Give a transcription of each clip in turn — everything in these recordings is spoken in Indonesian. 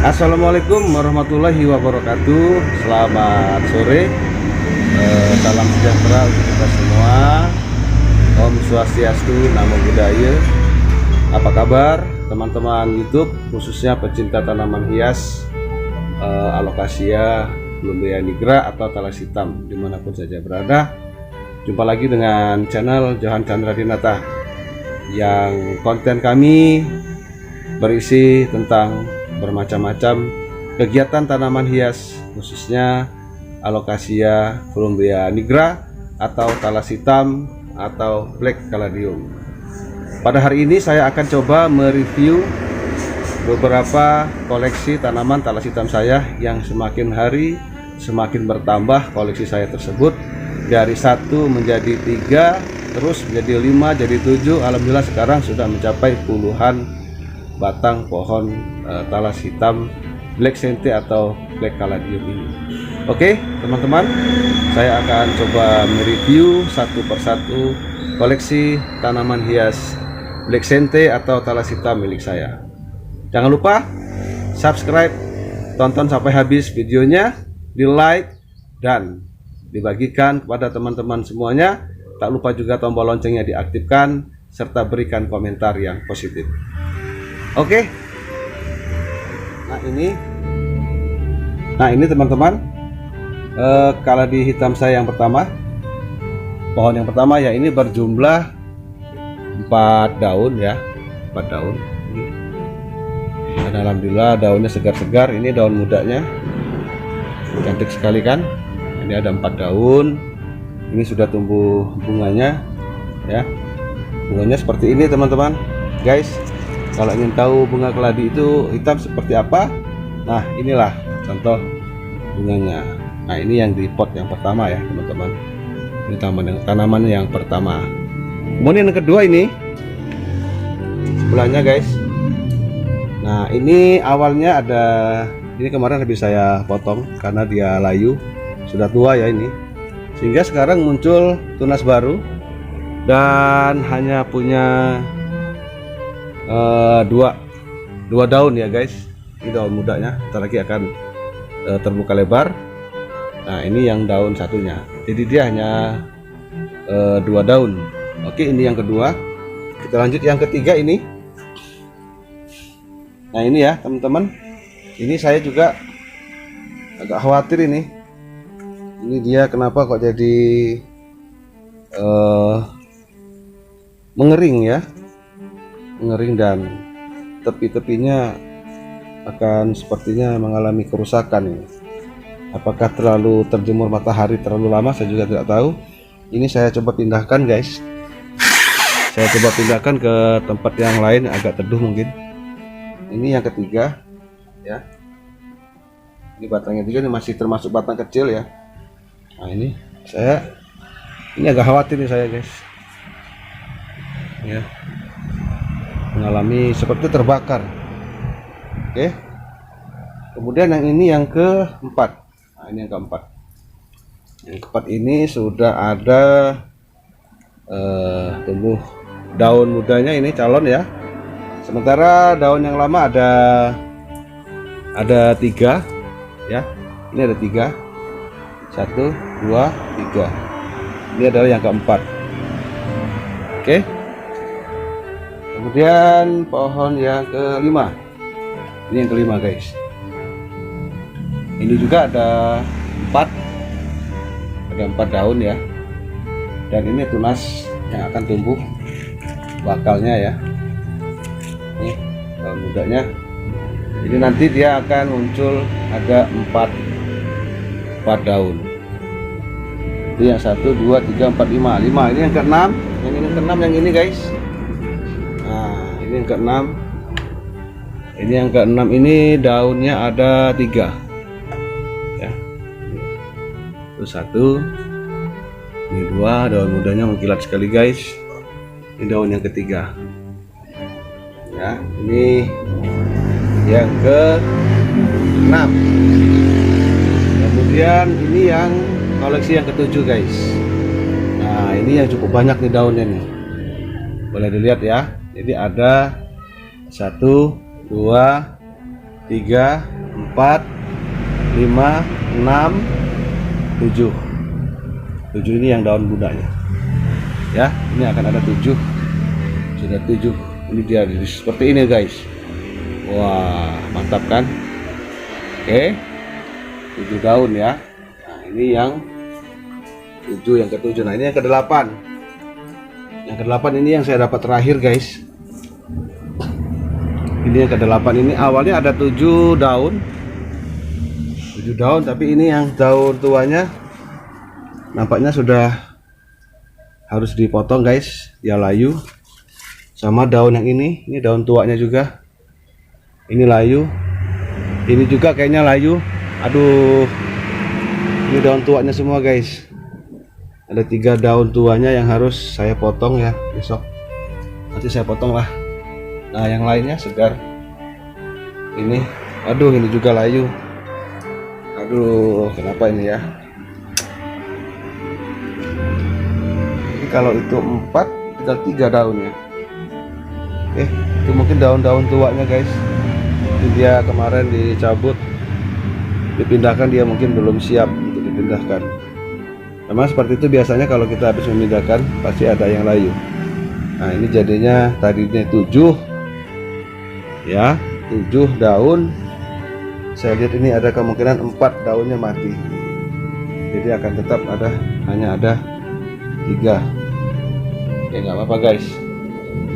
Assalamualaikum warahmatullahi wabarakatuh. Selamat sore. Salam sejahtera untuk kita semua. Om Swastiastu, Namo Buddhaya. Apa kabar teman-teman YouTube, khususnya pecinta tanaman hias, Alocasia, Plumbea nigra atau talas hitam, dimanapun saja berada. Jumpa lagi dengan channel Johan Chandra Dinata, yang konten kami berisi tentang bermacam-macam kegiatan tanaman hias, khususnya Alocasia, Plumbea nigra atau talas hitam atau black caladium. Pada hari ini saya akan coba mereview beberapa koleksi tanaman talas hitam saya yang semakin hari semakin bertambah. Koleksi saya tersebut dari 1 menjadi 3, terus menjadi 5, jadi 7. Alhamdulillah sekarang sudah mencapai puluhan batang pohon talas hitam black sente atau black caladium ini. Oke teman-teman, saya akan coba mereview satu persatu koleksi tanaman hias black sente atau talas hitam milik saya. Jangan lupa subscribe, tonton sampai habis videonya, di like dan dibagikan kepada teman-teman semuanya. Tak lupa juga tombol loncengnya diaktifkan serta berikan komentar yang positif. Oke. Nah ini teman-teman, kaladi hitam saya yang pertama, pohon yang pertama ya, ini berjumlah 4 daun ya, 4 daun. Dan alhamdulillah daunnya segar-segar. Ini daun mudanya cantik sekali kan. Ini ada 4 daun. Ini sudah tumbuh bunganya ya. Bunganya seperti ini teman-teman. Guys, kalau ingin tahu bunga keladi itu hitam seperti apa, nah inilah contoh bunganya. Nah ini yang di pot yang pertama ya teman-teman. Ini tanaman yang pertama. Kemudian yang kedua ini sebelahnya guys. Nah ini awalnya ada, ini kemarin habis saya potong karena dia layu, sudah tua ya ini, sehingga sekarang muncul tunas baru dan hanya punya dua daun ya guys. Ini daun mudanya, ntar lagi akan terbuka lebar. Nah ini yang daun satunya, jadi dia hanya 2 daun. Oke, ini yang kedua. Kita lanjut yang ketiga ini. Nah ini ya teman-teman, ini saya juga agak khawatir ini dia kenapa kok jadi mengering ya, mengering dan tepi-tepinya akan sepertinya mengalami kerusakan ini. Apakah terlalu terjemur matahari terlalu lama, saya juga tidak tahu. Ini saya coba pindahkan guys, saya coba pindahkan ke tempat yang lain agak teduh mungkin. Ini yang ketiga ya, ini batangnya juga, ini masih termasuk batang kecil ya. Nah ini agak khawatir nih saya guys ya, mengalami seperti terbakar. Oke, kemudian yang ini yang keempat. Nah ini yang keempat. Yang keempat ini sudah ada tumbuh daun mudanya, ini calon ya. Sementara daun yang lama ada 3 ya. Ini ada 3, 1, 2, 3. Ini adalah yang keempat. Oke. Kemudian pohon yang kelima, ini yang kelima guys. Ini juga ada 4 daun ya, dan ini tunas yang akan tumbuh bakalnya ya. Ini daun mudanya, jadi nanti dia akan muncul ada 4 daun. Itu yang 1, 2, 3, 4, 5. Ini yang keenam, yang ini guys. Nah ini yang keenam. Ini yang keenam, ini daunnya ada 3 ya. Itu 1, ini 2, daun mudanya mengkilat sekali guys. Ini daun yang ketiga ya. Ini yang ke-6. Kemudian ini yang koleksi yang ke-7 guys. Nah ini yang cukup banyak nih daunnya nih, boleh dilihat ya. Jadi ada 1, 2, 3, 4, 5, 6, 7. 7 ini yang daun mudanya. Ya, ini akan ada 7. Sudah 7. Ini dia seperti ini guys. Wah, mantap kan? Oke. 7 daun ya. Nah, ini yang 7, yang ke-7. Nah, ini yang ke-8. Yang ke-8 ini yang saya dapat terakhir guys. Ini yang ke-8 ini awalnya ada 7 daun. 7 daun, tapi ini yang daun tuanya nampaknya sudah harus dipotong guys. Dia layu. Sama daun yang ini daun tuanya juga. Ini layu. Ini juga kayaknya layu. Aduh. Ini daun tuanya semua guys. Ada 3 daun tuanya yang harus saya potong ya besok. Nanti saya potong lah. Nah, yang lainnya segar. Ini, aduh, ini juga layu. Aduh, kenapa ini ya? Ini kalau itu 4, tinggal 3 daunnya. Itu mungkin daun-daun tuanya guys. Ini dia kemarin dicabut, dipindahkan, dia mungkin belum siap untuk dipindahkan. Memang seperti itu biasanya kalau kita habis memindahkan pasti ada yang layu. Nah, ini jadinya tadinya 7 ya, 7 daun. Saya lihat ini ada kemungkinan 4 daunnya mati. Jadi akan tetap hanya ada 3. Ya nggak apa-apa guys.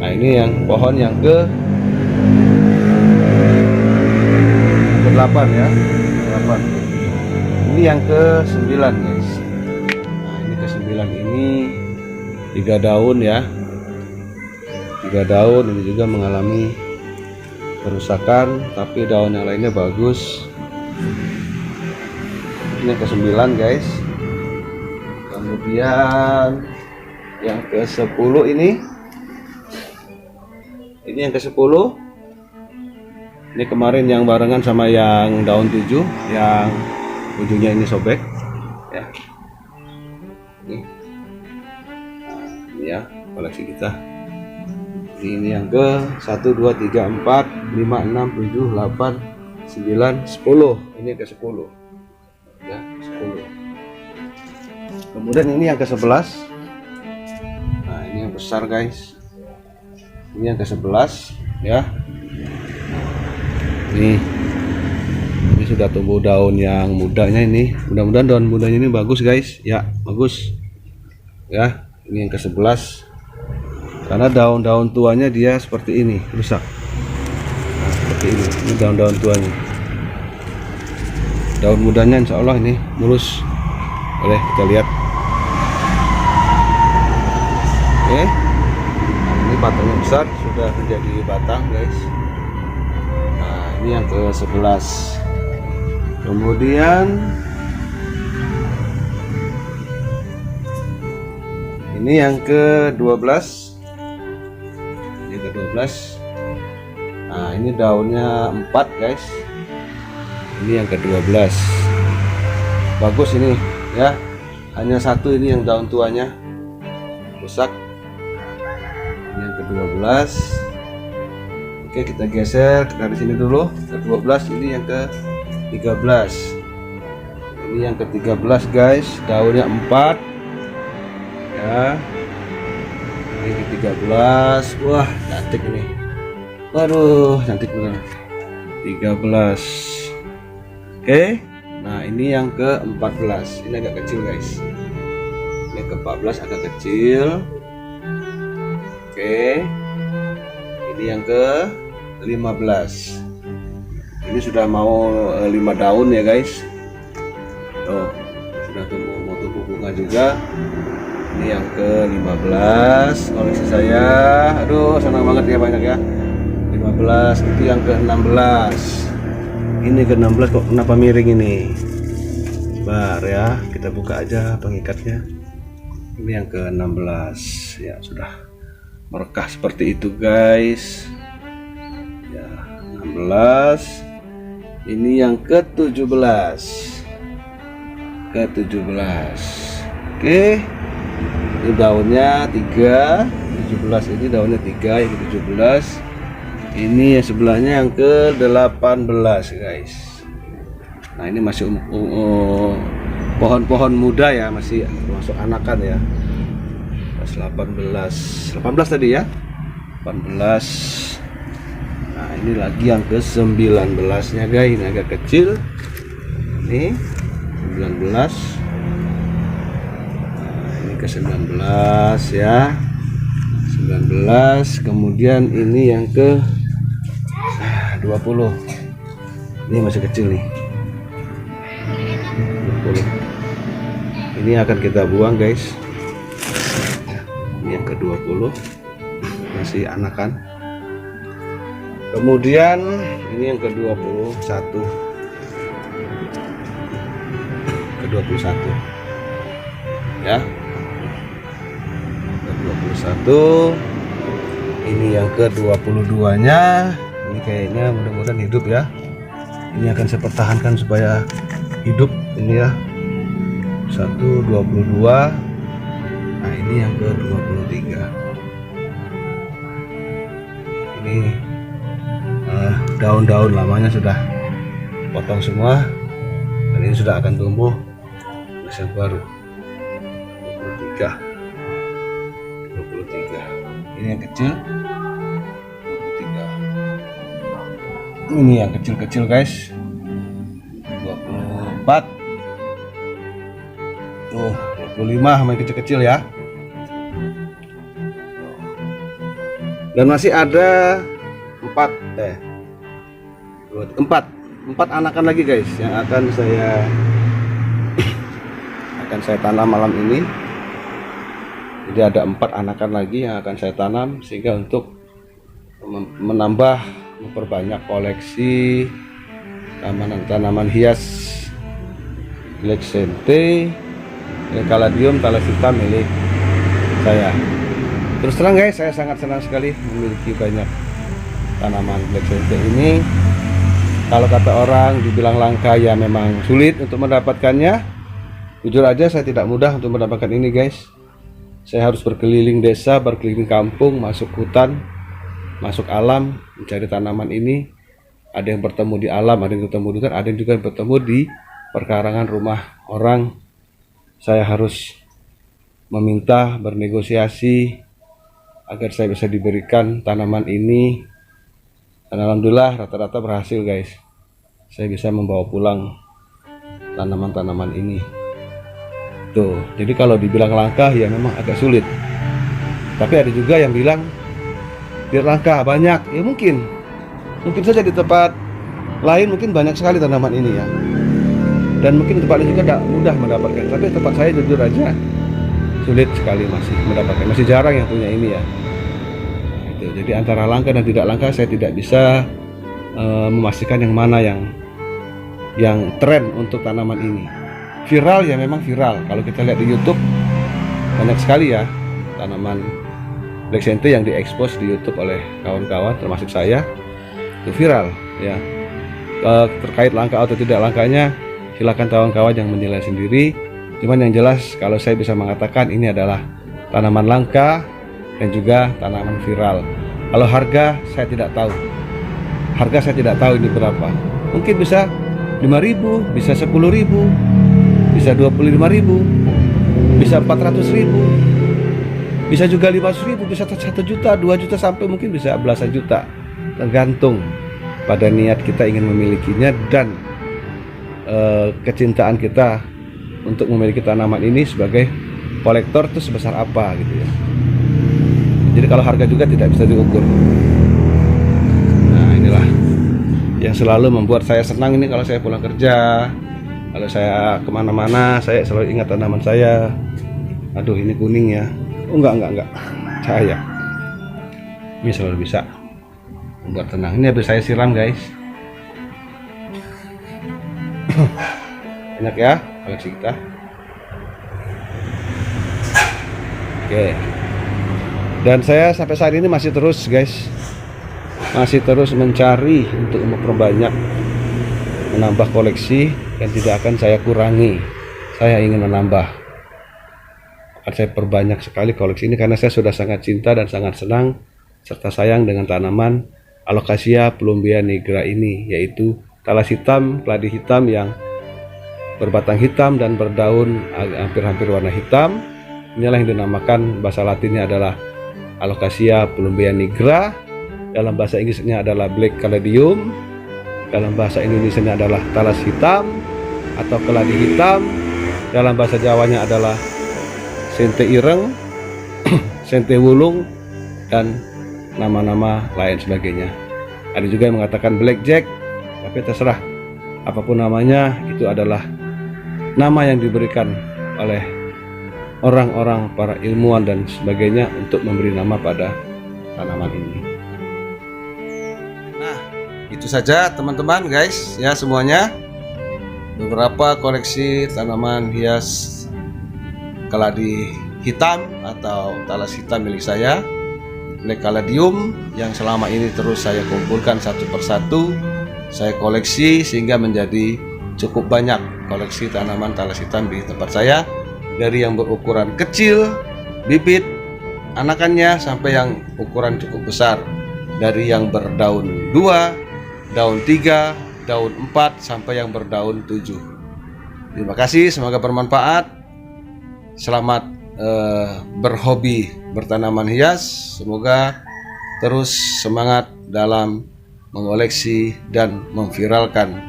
Nah, ini yang pohon yang ke-8 ya, 8. Ini yang ke-9 guys. Nah, ini ke-9 ini 3 daun ya. 3 daun ini juga mengalami kerusakan, tapi daun yang lainnya bagus. Ini ke-9 guys. Kemudian yang ke-10 ini yang ke-10. Ini kemarin yang barengan sama yang daun 7 yang ujungnya ini sobek ya. Ini ya koleksi kita. Ini yang ke 1, 2, 3, 4, 5, 6, 7, 8, 9, 10. Ini yang ke-10 ya, 10. Kemudian ini yang ke-11. Nah, ini yang besar guys. Ini yang ke-11 ya. Ini sudah tumbuh daun yang mudanya ini. Mudah-mudahan daun mudanya ini bagus guys. Ya, bagus. Ya, ini yang ke-11. Karena daun-daun tuanya dia seperti ini, rusak. Nah, seperti ini. Ini daun-daun tuanya. Daun mudanya insya Allah ini mulus. Boleh kita lihat. Oke. Ini batangnya besar, sudah menjadi batang guys. Nah, ini yang ke-11. Kemudian ini yang ke-12. Ini ke-12. Nah, ini daunnya 4 guys. Ini yang ke-12. Bagus ini ya. Hanya 1 ini yang daun tuanya rusak. Yang ke-12. Oke, kita geser dari sini dulu. Ke-12 ini yang ke-13. Ini yang ke-13 guys, daunnya 4 ya. Ini ke-13. Wah, cantik ini. Waduh, cantik benar. 13. Oke. Nah, ini yang ke-14. Ini agak kecil guys. Yang ke-14 agak kecil. Oke, ini yang ke-15. Ini sudah mau 5 daun ya guys. Tuh, sudah mau tumbuh bunga juga. Ini yang ke-15 koleksi saya. Aduh, senang banget ya, banyak ya. 15. Itu yang ke-16. Ini ke-16 kok kenapa miring ini? Sebentar ya, kita buka aja pengikatnya. Ini yang ke-16 ya, sudah merekah seperti itu guys ya. 16. Ini yang ke-17. Oke, ini daunnya 3. 17 ini daunnya 3. Yang ke-17 ini yang sebelahnya yang ke-18 guys. Nah ini masih pohon-pohon muda ya, masih termasuk anakan ya. 18 tadi ya, 18. Nah ini lagi yang ke 19 nya guys, ini agak kecil nih, 19. Nah, ini ke 19 ya, 19. Kemudian ini yang ke 20. Ini masih kecil nih, 20. Ini akan kita buang guys. Ini yang ke 20 masih anakan. Kemudian ini yang ke 21, ke 21 ya, ke 21. Ini yang ke 22 nya. Ini kayaknya mudah-mudahan hidup ya. Ini akan saya pertahankan supaya hidup ini ya. 1, 22. Nah ini yang ke 23. Ini daun-daun lamanya sudah potong semua, dan ini sudah akan tumbuh yang baru. 23. Ini yang kecil. 23. Ini yang kecil-kecil guys. 24. Tuh 25 sama yang kecil-kecil ya. Dan masih ada 4 anakan lagi guys yang akan saya tanam malam ini. Jadi ada 4 anakan lagi yang akan saya tanam, sehingga untuk memperbanyak koleksi tanaman hias Blacksente, Caladium, talas hitam milik saya. Terus terang guys, saya sangat senang sekali memiliki banyak tanaman Blacksente ini. Kalau kata orang dibilang langka, ya memang sulit untuk mendapatkannya. Jujur aja saya tidak mudah untuk mendapatkan ini guys. Saya harus berkeliling desa, berkeliling kampung, masuk hutan, masuk alam, mencari tanaman ini. Ada yang bertemu di alam, ada yang bertemu di hutan, ada yang juga yang bertemu di perkarangan rumah orang. Saya harus meminta, bernegosiasi agar saya bisa diberikan tanaman ini. Dan alhamdulillah rata-rata berhasil guys. Saya bisa membawa pulang tanaman-tanaman ini. Tuh, jadi kalau dibilang langka ya memang agak sulit. Tapi ada juga yang bilang biar langka banyak, ya mungkin saja di tempat lain mungkin banyak sekali tanaman ini ya. Dan mungkin di tempat lain juga tidak mudah mendapatkan. Tapi tempat saya jujur aja sulit sekali masih mendapatkan. Masih jarang yang punya ini ya. Jadi antara langka dan tidak langka saya tidak bisa memastikan yang mana yang tren untuk tanaman ini. Viral ya memang viral. Kalau kita lihat di YouTube banyak sekali ya tanaman Blacksente yang diekspos di YouTube oleh kawan-kawan termasuk saya, itu viral ya. Terkait langka atau tidak langkanya silakan kawan-kawan yang menilai sendiri. Cuman yang jelas kalau saya bisa mengatakan ini adalah tanaman langka dan juga tanaman viral. Kalau harga saya tidak tahu. Harga saya tidak tahu ini berapa. Mungkin bisa 5.000, bisa 10.000, bisa 25.000, bisa 400.000, bisa juga 500.000, bisa 1 juta, 2 juta, sampai mungkin bisa belasan juta. Tergantung pada niat kita ingin memilikinya dan kecintaan kita untuk memiliki tanaman ini sebagai kolektor itu sebesar apa gitu ya. Jadi kalau harga juga tidak bisa diukur. Nah inilah yang selalu membuat saya senang ini kalau saya pulang kerja, kalau saya kemana-mana, saya selalu ingat tanaman saya. Aduh ini kuning ya. Oh enggak cahaya. Ini selalu bisa membuat tenang. Ini habis saya siram guys. Banyak ya koleksi kita. Oke. Dan saya sampai saat ini masih terus guys, masih terus mencari untuk memperbanyak, menambah koleksi, dan tidak akan saya kurangi. Saya ingin menambah, akan saya perbanyak sekali koleksi ini karena saya sudah sangat cinta dan sangat senang serta sayang dengan tanaman Alocasia plumbea nigra ini, yaitu talas hitam, keladi hitam yang berbatang hitam dan berdaun hampir-hampir warna hitam. Inilah yang dinamakan, bahasa Latinnya adalah Alocasia plumbea nigra, dalam bahasa Inggrisnya adalah Black Caladium, dalam bahasa Indonesianya adalah talas hitam atau keladi hitam, dalam bahasa Jawanya adalah sente ireng, sente wulung, dan nama-nama lain sebagainya. Ada juga yang mengatakan blackjack, tapi terserah apapun namanya, itu adalah nama yang diberikan oleh orang-orang, para ilmuwan dan sebagainya untuk memberi nama pada tanaman ini. Nah, itu saja teman-teman guys ya, semuanya beberapa koleksi tanaman hias keladi hitam atau talas hitam milik saya, Black Caladium, yang selama ini terus saya kumpulkan satu persatu, saya koleksi sehingga menjadi cukup banyak koleksi tanaman talas hitam di tempat saya, dari yang berukuran kecil bibit anakannya sampai yang ukuran cukup besar, dari yang berdaun 2, daun 3, daun 4 sampai yang berdaun 7. Terima kasih, semoga bermanfaat. Selamat berhobi bertanaman hias, semoga terus semangat dalam mengoleksi dan memviralkan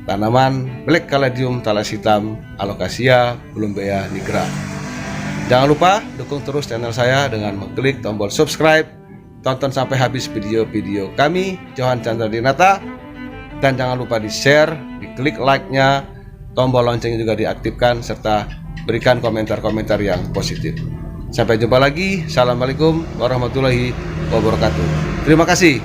tanaman Black Caladium talas hitam Alocasia plumbea nigra. Jangan lupa dukung terus channel saya dengan mengklik tombol subscribe, tonton sampai habis video-video kami, Johan Chandra Dinata, dan jangan lupa di share, diklik like-nya, tombol loncengnya juga diaktifkan, serta berikan komentar-komentar yang positif. Sampai jumpa lagi. Assalamualaikum warahmatullahi wabarakatuh. Terima kasih.